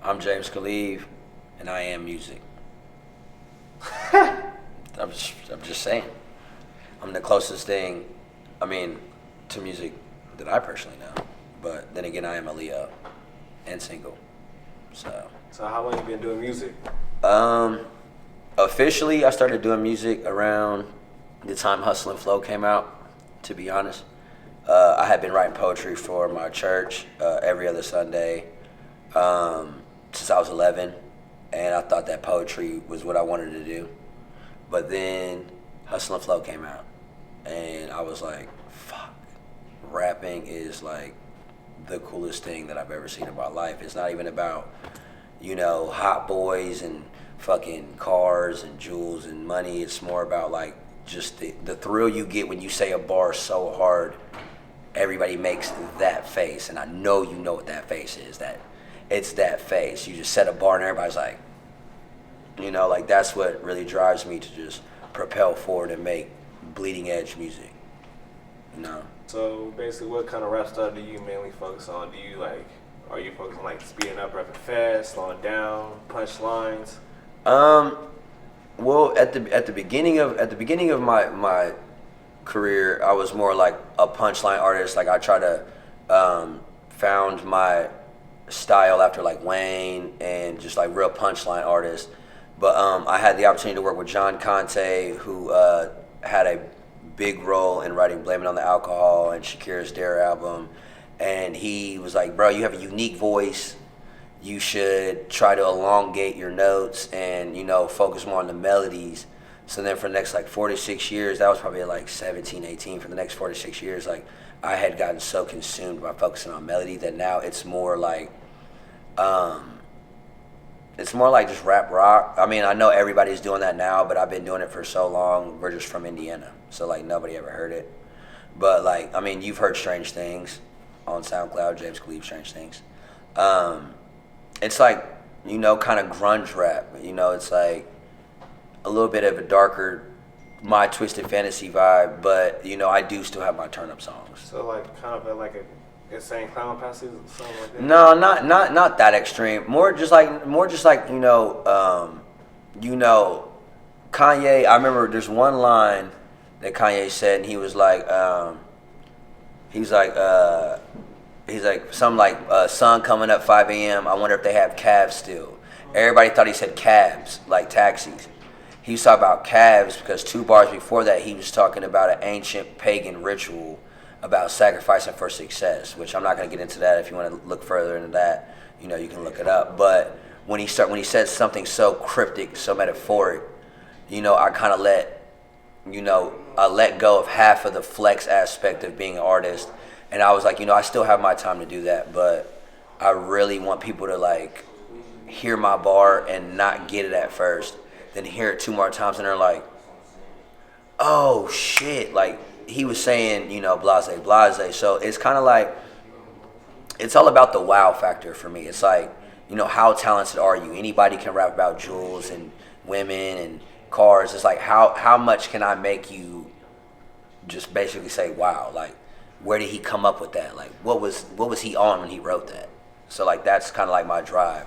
I'm James Calev, and I am music. I'm just saying. I'm the closest thing, to music that I personally know. But then again, I am a Leo and single. So how long you been doing music? Officially, I started doing music around the time Hustle and Flow came out. To be honest, I had been writing poetry for my church every other Sunday since I was 11, and I thought that poetry was what I wanted to do. But then Hustle and Flow came out, and I was like, fuck, rapping is like the coolest thing that I've ever seen in my life. It's not even about, hot boys and fucking cars and jewels and money. It's more about like just the thrill you get when you say a bar so hard, everybody makes that face. And I know you know what that face is. That it's that face. You just set a bar and everybody's like, like that's what really drives me to just propel forward and make bleeding edge music. So basically, what kind of rap style do you mainly focus on? Are you focused on like speeding up, rapping fast, slowing down, punch lines? Well, at the beginning of my career, I was more like a punchline artist. Like I try to found my style after like Wayne and just like real punchline artists. But I had the opportunity to work with John Conte, who had a big role in writing "Blame It on the Alcohol" and Shakira's "D.R.E.A.M" album. And he was like, bro, you have a unique voice. You should try to elongate your notes and, focus more on the melodies. So then for the next like 46 years, that was probably like 17, 18, for the next 46 years, like I had gotten so consumed by focusing on melody that now it's more like just rap rock. I mean, I know everybody's doing that now, but I've been doing it for so long. We're just from Indiana, so like nobody ever heard it. But like, I mean, you've heard Strange Things on SoundCloud, James Calev, Strange Things. It's like, kind of grunge rap. It's like a little bit of a darker, My Twisted Fantasy vibe, but I do still have my turn up songs. So like kind of like a Insane Clown Passage or something like that? No, not that extreme. More just like Kanye. I remember there's one line that Kanye said, and he was like something like sun coming up 5 a.m. I wonder if they have cabs still. Everybody thought he said cabs, like taxis. He was talking about calves because 2 bars before that he was talking about an ancient pagan ritual about sacrificing for success, which I'm not going to get into that. If you want to look further into that, you can look it up. But when he said something so cryptic, so metaphoric, I kind of I let go of half of the flex aspect of being an artist. And I was like, I still have my time to do that, but I really want people to like hear my bar and not get it at first, then hear it 2 more times and they're like, oh shit, like he was saying, blase, blase. So it's kind of like, it's all about the wow factor for me. It's like, how talented are you? Anybody can rap about jewels and women and cars. It's like, how much can I make you just basically say, wow, like, where did he come up with that? Like, what was he on when he wrote that? So like, that's kind of like my drive.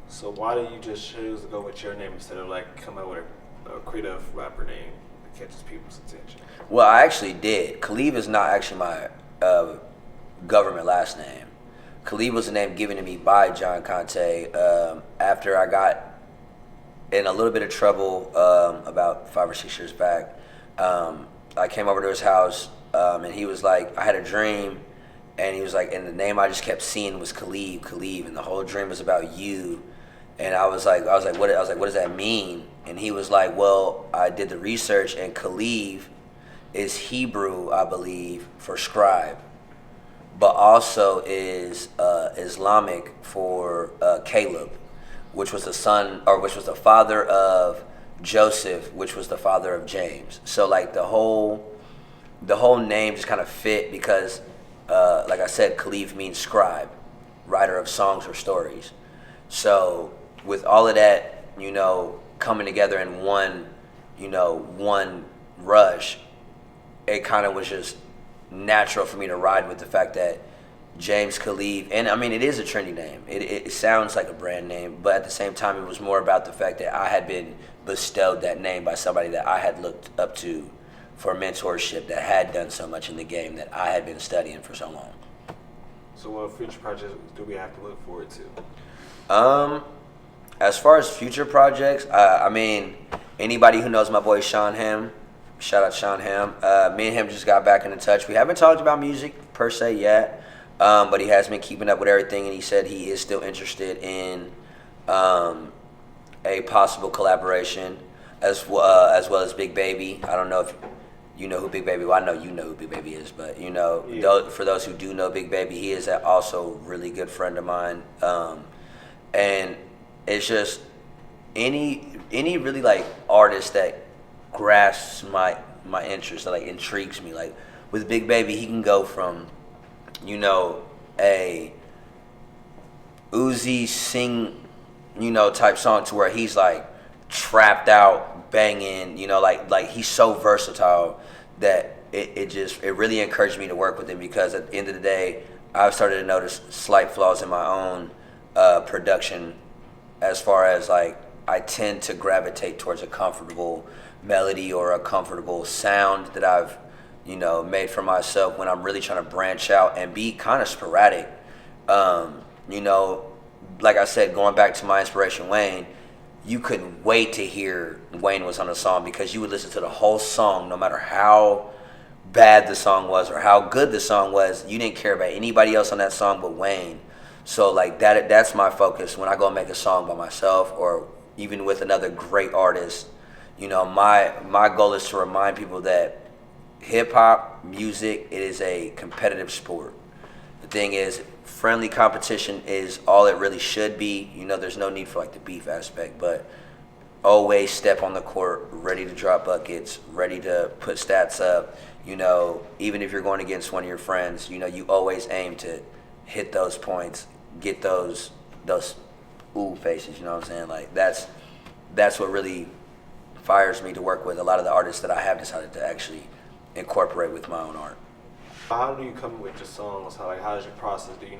So why do you just choose to go with your name instead of like come up with a creative rapper name that catches people's attention? Well, I actually did. Calev is not actually my government last name. Calev was a name given to me by John Conte after I got in a little bit of trouble about 5 or 6 years back. I came over to his house. And he was like, I had a dream, and he was like, and the name I just kept seeing was Calev, and the whole dream was about you. And I was like, what does that mean? And he was like, well, I did the research, and Calev is Hebrew, I believe, for scribe, but also is Islamic for Caleb, which was the father of Joseph, which was the father of James. So like the whole name just kind of fit because, like I said, Calev means scribe, writer of songs or stories. So with all of that, coming together in one rush, it kind of was just natural for me to ride with the fact that James Calev, and I mean it is a trendy name. It sounds like a brand name, but at the same time, it was more about the fact that I had been bestowed that name by somebody that I had looked up to for mentorship, that had done so much in the game that I had been studying for so long. So what future projects do we have to look forward to? As far as future projects, I mean, anybody who knows my boy Sean Ham, shout out Sean Ham. Me and him just got back into touch. We haven't talked about music per se yet, but he has been keeping up with everything, and he said he is still interested in a possible collaboration as well as Big Baby. I don't know if you know who Big Baby. Well, I know you know who Big Baby is, but you know, for those who do know Big Baby, he is also a really good friend of mine, and it's just any really like artist that grasps my interest, that like intrigues me. Like with Big Baby, he can go from, you know, a Uzi sing, you know, type song to where he's like trapped out banging, you know, like he's so versatile that it really encouraged me to work with him, because at the end of the day, I've started to notice slight flaws in my own production, as far as like I tend to gravitate towards a comfortable melody or a comfortable sound that I've, you know, made for myself, when I'm really trying to branch out and be kind of sporadic. You know, like I said, going back to my inspiration, Wayne, you couldn't wait to hear Wayne was on a song, because you would listen to the whole song no matter how bad the song was or how good the song was. You didn't care about anybody else on that song but Wayne. So like that's my focus when I go make a song by myself or even with another great artist. You know, my goal is to remind people that hip hop music, it is a competitive sport. The thing is, friendly competition is all it really should be. You know, there's no need for like the beef aspect, but always step on the court ready to drop buckets, ready to put stats up. You know, even if you're going against one of your friends, you know, you always aim to hit those points, get those ooh faces, you know what I'm saying? Like that's what really fires me to work with a lot of the artists that I have decided to actually incorporate with my own art. How do you come with your songs? How is your process? Do you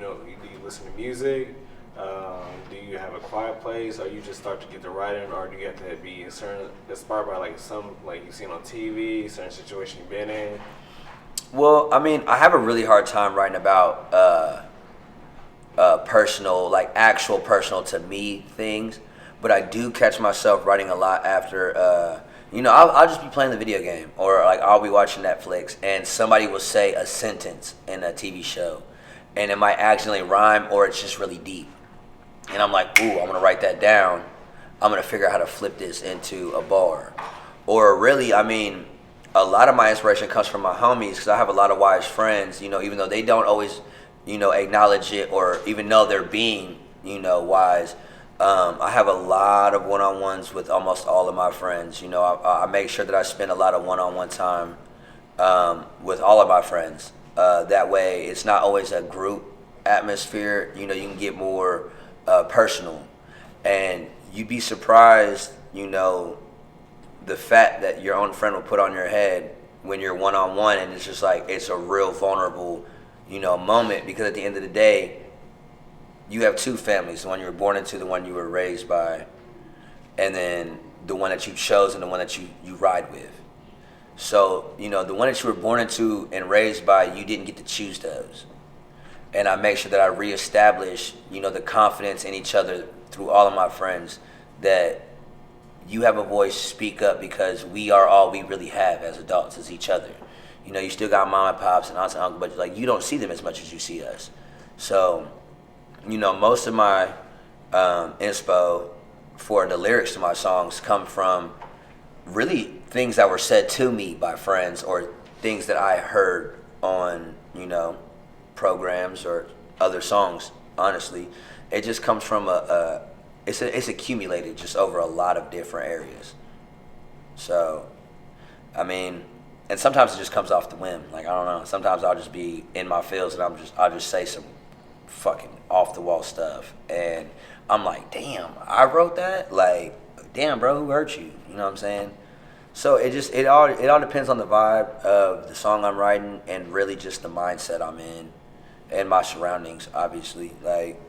listen to music? Do you have a quiet place, or you just start to get the writing, or do you have to be inspired by like some like you've seen on TV, certain situation you've been in? Well, I mean, I have a really hard time writing about personal, like actual personal to me things, but I do catch myself writing a lot after. You know, I'll just be playing the video game, or like I'll be watching Netflix, and somebody will say a sentence in a TV show, and it might accidentally rhyme, or it's just really deep. And I'm like, ooh, I'm gonna write that down. I'm gonna figure out how to flip this into a bar. Or really, I mean, a lot of my inspiration comes from my homies, because I have a lot of wise friends, you know, even though they don't always, you know, acknowledge it or even know they're being, you know, wise. I have a lot of one-on-ones with almost all of my friends. You know, I make sure that I spend a lot of one-on-one time with all of my friends. That way, it's not always a group atmosphere. You know, you can get more personal. And you'd be surprised, you know, the fat that your own friend will put on your head when you're one-on-one. And it's just like, it's a real vulnerable, you know, moment, because at the end of the day, you have two families, the one you were born into, the one you were raised by, and then the one that you chose and the one that you ride with. So, you know, the one that you were born into and raised by, you didn't get to choose those. And I make sure that I reestablish, you know, the confidence in each other through all of my friends, that you have a voice, speak up, because we are all we really have as adults, is each other. You know, you still got mom and pops and aunts and uncles, but like you don't see them as much as you see us. So, you know, most of my inspo for the lyrics to my songs come from really things that were said to me by friends, or things that I heard on, you know, programs or other songs. Honestly, it just comes from it's accumulated just over a lot of different areas. So, I mean, and sometimes it just comes off the whim. Like, I don't know. Sometimes I'll just be in my feels and I'll just say some fucking off the wall stuff, and I'm like, damn, I wrote that. Like, damn, bro, who hurt you? You know what I'm saying? So it all depends on the vibe of the song I'm writing, and really just the mindset I'm in. and my surroundings, obviously. Like,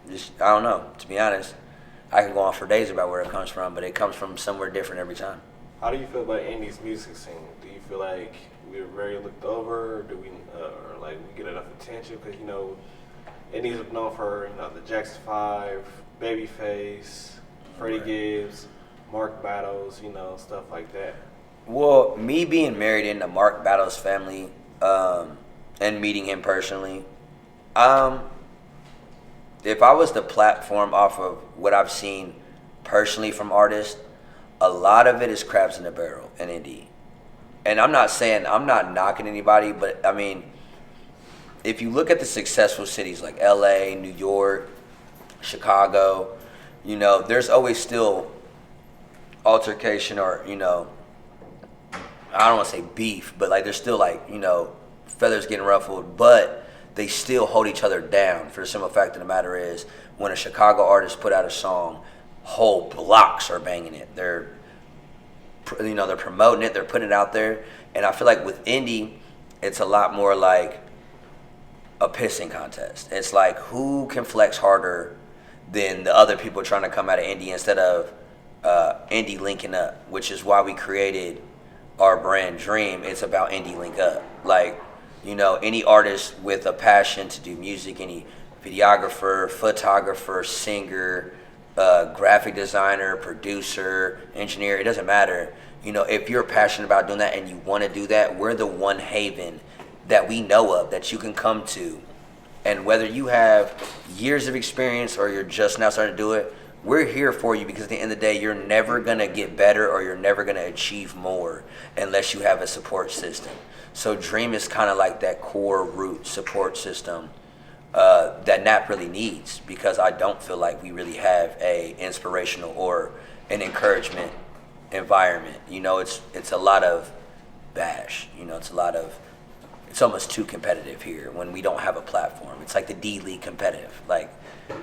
just, I don't know. To be honest, I could go on for days about where it comes from, but it comes from somewhere different every time. How do you feel about Indy's music scene? Do you feel like we're very looked over? Do we, or like we get enough attention? Because Indy's known for the Jackson 5, Babyface, Freddie Gibbs, Mark Battles, stuff like that. Well, me being married into Mark Battles' family, and meeting him personally, if I was to platform off of what I've seen personally from artists, a lot of it is crabs in a barrel in Indy. And I'm not knocking anybody, but I mean, if you look at the successful cities like LA, New York, Chicago, there's always still altercation or, I don't want to say beef, but like there's still like, feathers getting ruffled, but they still hold each other down. For the simple fact of the matter is, when a Chicago artist put out a song, whole blocks are banging it. They're promoting it, they're putting it out there. And I feel like with Indy, it's a lot more like a pissing contest. It's like who can flex harder than the other people trying to come out of Indy instead of Indy linking up, which is why we created our brand D.R.E.A.M. It's about Indy link up. Like, any artist with a passion to do music, any videographer, photographer, singer, graphic designer, producer, engineer, it doesn't matter. If you're passionate about doing that and you want to do that, we're the one haven that we know of that you can come to. And whether you have years of experience or you're just now starting to do it, we're here for you, because at the end of the day, you're never going to get better or you're never going to achieve more unless you have a support system. So D.R.E.A.M is kind of like that core root support system that NAP really needs, because I don't feel like we really have a inspirational or an encouragement environment. It's a lot of bash. It's almost too competitive here when we don't have a platform. It's like the D-League competitive. Like,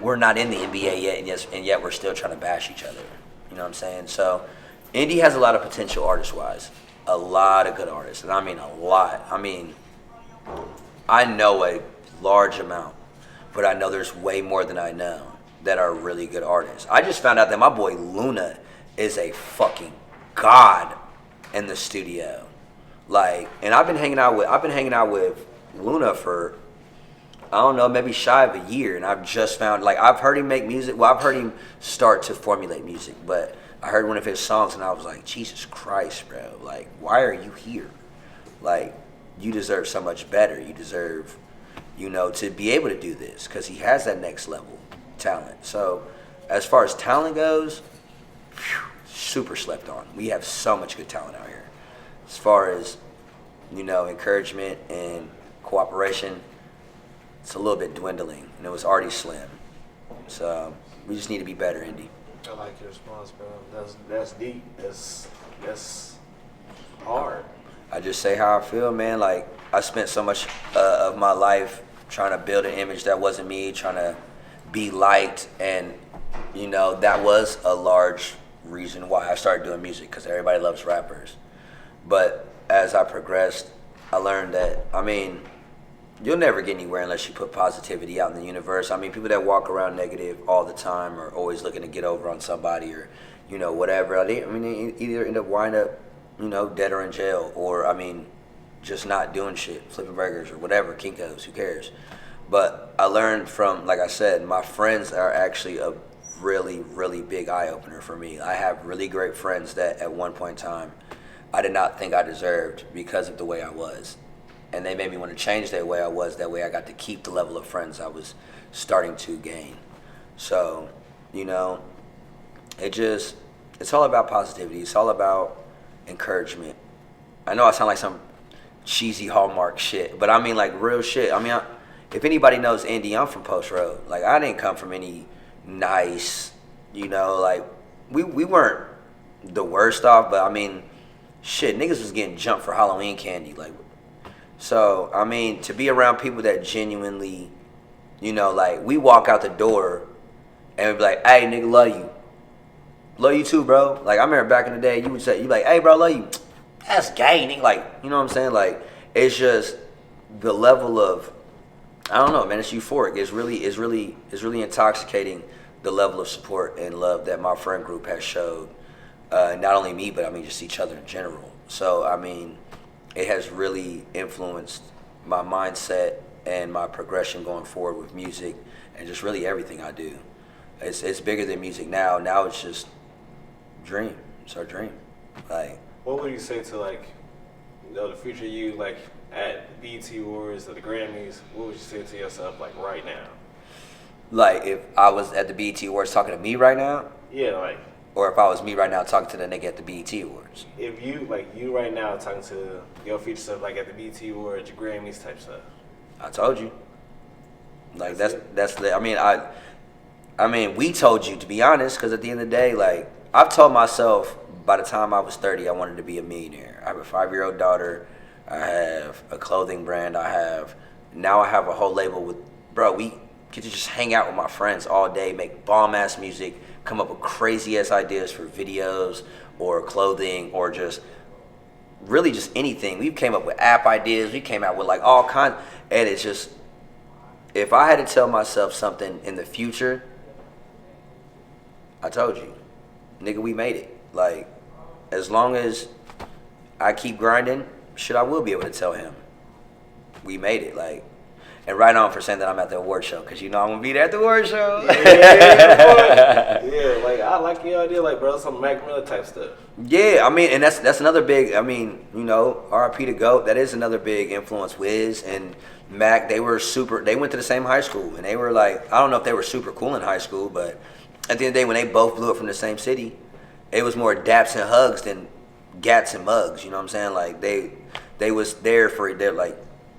we're not in the NBA yet, and yet we're still trying to bash each other. You know what I'm saying? So Indy has a lot of potential artist-wise. A lot of good artists. And I mean a lot. I mean, I know a large amount, but I know there's way more than I know that are really good artists. I just found out that my boy Luna is a fucking god in the studio. Like, and I've been hanging out with Luna for, I don't know, maybe shy of a year, and I've just found, like, I've heard him make music. Well, I've heard him start to formulate music, but I heard one of his songs and I was like, Jesus Christ, bro. Like, why are you here? Like, you deserve so much better. You deserve, to be able to do this, because he has that next level talent. So as far as talent goes, super slept on. We have so much good talent out here. As far as, encouragement and cooperation, it's a little bit dwindling, and it was already slim. So we just need to be better, Indy. I like your response, bro. That's deep. That's hard. I just say how I feel, man. Like, I spent so much of my life trying to build an image that wasn't me, trying to be liked, and that was a large reason why I started doing music, because everybody loves rappers. But as I progressed, I learned that, you'll never get anywhere unless you put positivity out in the universe. People that walk around negative all the time are always looking to get over on somebody or, whatever. They either end up wind up, dead or in jail, or, just not doing shit, flipping burgers or whatever, Kinko's, who cares? But I learned from, like I said, my friends are actually a really, really big eye-opener for me. I have really great friends that at one point in time I did not think I deserved because of the way I was. And they made me want to change the way I was. That way I got to keep the level of friends I was starting to gain. So, it's all about positivity. It's all about encouragement. I know I sound like some cheesy Hallmark shit, but like real shit. If anybody knows Indy, I'm from Post Road. Like, I didn't come from any nice, like, we weren't the worst off, but shit, niggas was getting jumped for Halloween candy. Like, so, to be around people that genuinely, like, we walk out the door and we be like, hey, nigga, love you. Love you too, bro. Like, I remember back in the day, you would say, you like, hey, bro, love you. That's gay, nigga. Like, you know what I'm saying? Like, it's just the level of I don't know, man. It's euphoric. It's really intoxicating the level of support and love that my friend group has showed. Not only me, but I mean just each other in general. So I mean, it has really influenced my mindset and my progression going forward with music and just really everything I do. It's bigger than music now. Now it's just dream. It's our dream. Like, what would you say to like, the future you, like at BET Awards or the Grammys? What would you say to yourself like right now? like if I was at the BET Awards talking to me right now, Yeah, like or if I was me right now talking to the nigga at the BET Awards. if you right now talking to your future self like at the BET Awards, your Grammys type stuff. I told you. Like That's that's the. I mean, we told you, to be honest, because at the end of the day, like I've told myself by the time I was 30, I wanted to be a millionaire. I have a 5-year-old daughter. I have a clothing brand. I have a whole label with, bro. We get to just hang out with my friends all day, make bomb ass music, come up with crazy ass ideas for videos or clothing or just really just anything. We came up with app ideas. We came out with like all kinds, and it's just, if I had to tell myself something in the future, I told you, nigga, we made it. Like, as long as I keep grinding, shit, I will be able to tell him, we made it. Like, and right on for saying that I'm at the award show, because you know I'm gonna be there at the award show. Yeah, like I like your idea, like bro, some Mac Miller type stuff. Yeah, I mean, and that's another big. I mean, you know, R.I.P. to GOAT. That is another big influence. Wiz and Mac, they were super. They went to the same high school, and they were like, I don't know if they were super cool in high school, but at the end of the day, when they both blew up from the same city, it was more daps and hugs than gats and mugs. You know what I'm saying? Like they was there for it. They're like,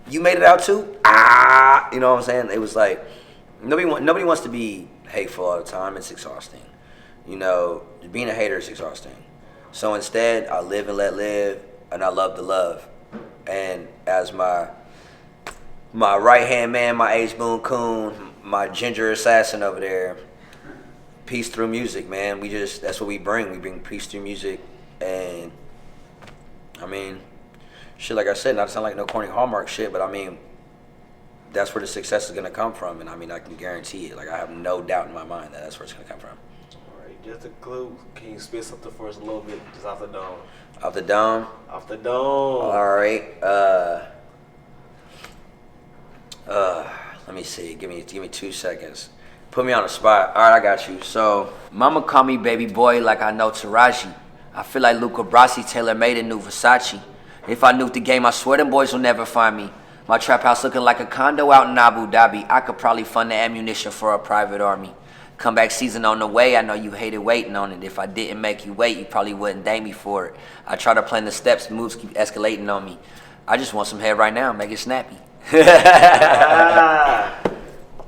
you made it out too? Ah, you know what I'm saying? It was like nobody wants to be hateful all the time. It's exhausting. You know, being a hater is exhausting. So instead, I live and let live, and I love to love. And as my right hand man, my Ace Boone Coon, my ginger assassin over there, peace through music, man. That's what we bring. We bring peace through music, and I mean, shit, like I said, not to sound like no corny Hallmark shit, but I mean, that's where the success is gonna come from, and I mean, I can guarantee it. Like, I have no doubt in my mind that that's where it's gonna come from. All right, just a clue. Can you spit something for us a little bit, just off the dome? Off the dome. Off the dome. All right. Let me see. Give me 2 seconds. Put me on the spot. All right, I got you. So, mama call me baby boy like I know Taraji. I feel like Luca Brasi Taylor made a new Versace. If I knew the game, I swear them boys will never find me. My trap house looking like a condo out in Abu Dhabi. I could probably fund the ammunition for a private army. Comeback season on the way, I know you hated waiting on it. If I didn't make you wait, you probably wouldn't date me for it. I try to plan the steps, moves keep escalating on me. I just want some head right now, make it snappy.